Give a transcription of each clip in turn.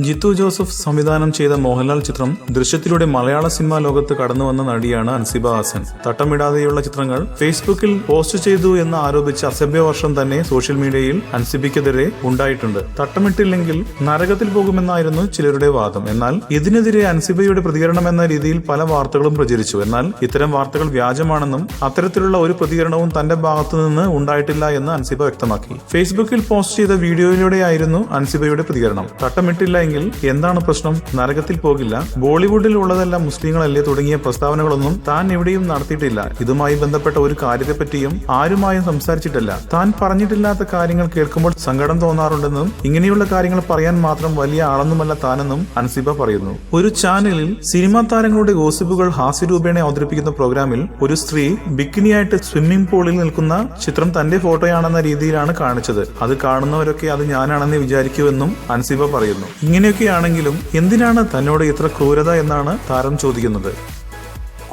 Jithu Joseph സംവിധാനം ചെയ്ത മോഹൻലാൽ ചിത്രം ദൃശ്യത്തിലൂടെ മലയാള സിനിമാ ലോകത്ത് കടന്നുവന്ന നടിയാണ് അൻസിബ ഹസൻ. തട്ടമിടാതെയുള്ള ചിത്രങ്ങൾ ഫേസ്ബുക്കിൽ പോസ്റ്റ് ചെയ്തു എന്ന് ആരോപിച്ച അസഭ്യവർഷം തന്നെ സോഷ്യൽ മീഡിയയിൽ അൻസിബയ്ക്കെതിരെ ഉണ്ടായിട്ടുണ്ട്. തട്ടമിട്ടില്ലെങ്കിൽ നരകത്തിൽ പോകുമെന്നായിരുന്നു ചിലരുടെ വാദം. എന്നാൽ ഇതിനെതിരെ അൻസിബയുടെ പ്രതികരണം എന്ന രീതിയിൽ പല വാർത്തകളും പ്രചരിച്ചു. എന്നാൽ ഇത്തരം വാർത്തകൾ വ്യാജമാണെന്നും അത്തരത്തിലുള്ള ഒരു പ്രതികരണവും തന്റെ ഭാഗത്തുനിന്ന് ഉണ്ടായിട്ടില്ല എന്ന് അൻസിബ വ്യക്തമാക്കി. ഫേസ്ബുക്കിൽ പോസ്റ്റ് ചെയ്ത വീഡിയോയിലൂടെയായിരുന്നു അൻസിബയുടെ പ്രതികരണം. തട്ടമിട്ടില്ല എന്താണ് പ്രശ്നം? നരകത്തിൽ പോകില്ല, ബോളിവുഡിൽ ഉള്ളതെല്ലാം മുസ്ലിങ്ങളല്ലേ തുടങ്ങിയ പ്രസ്താവനകളൊന്നും താൻ എവിടെയും നടത്തിയിട്ടില്ല. ഇതുമായി ബന്ധപ്പെട്ട ഒരു കാര്യത്തെപ്പറ്റിയും ആരുമായും സംസാരിച്ചിട്ടില്ല. താൻ പറഞ്ഞിട്ടില്ലാത്ത കാര്യങ്ങൾ കേൾക്കുമ്പോൾ സങ്കടം തോന്നാറുണ്ടെന്നും ഇങ്ങനെയുള്ള കാര്യങ്ങൾ പറയാൻ മാത്രം വലിയ ആളൊന്നുമല്ല താനെന്നും അൻസിബ പറയുന്നു. ഒരു ചാനലിൽ സിനിമാ താരങ്ങളുടെ ഗോസിപ്പുകൾ ഹാസ്യരൂപേണ അവതരിപ്പിക്കുന്ന പ്രോഗ്രാമിൽ ഒരു സ്ത്രീ ബിക്കിനിയായിട്ട് സ്വിമ്മിംഗ് പൂളിൽ നിൽക്കുന്ന ചിത്രം തന്റെ ഫോട്ടോയാണെന്ന രീതിയിലാണ് കാണിച്ചത്. അത് കാണുന്നവരൊക്കെ അത് ഞാനാണെന്ന് വിചാരിക്കുമെന്നും അൻസിബ പറയുന്നു. ഇങ്ങനെയൊക്കെയാണെങ്കിലും എന്തിനാണ് തന്നോട് ഇത്ര ക്രൂരത എന്നാണ് താരം ചോദിക്കുന്നത്.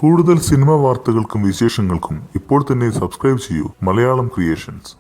കൂടുതൽ സിനിമാ വാർത്തകൾക്കും വിശേഷങ്ങൾക്കും ഇപ്പോൾ തന്നെ സബ്സ്ക്രൈബ് ചെയ്യൂ മലയാളം ക്രിയേഷൻസ്.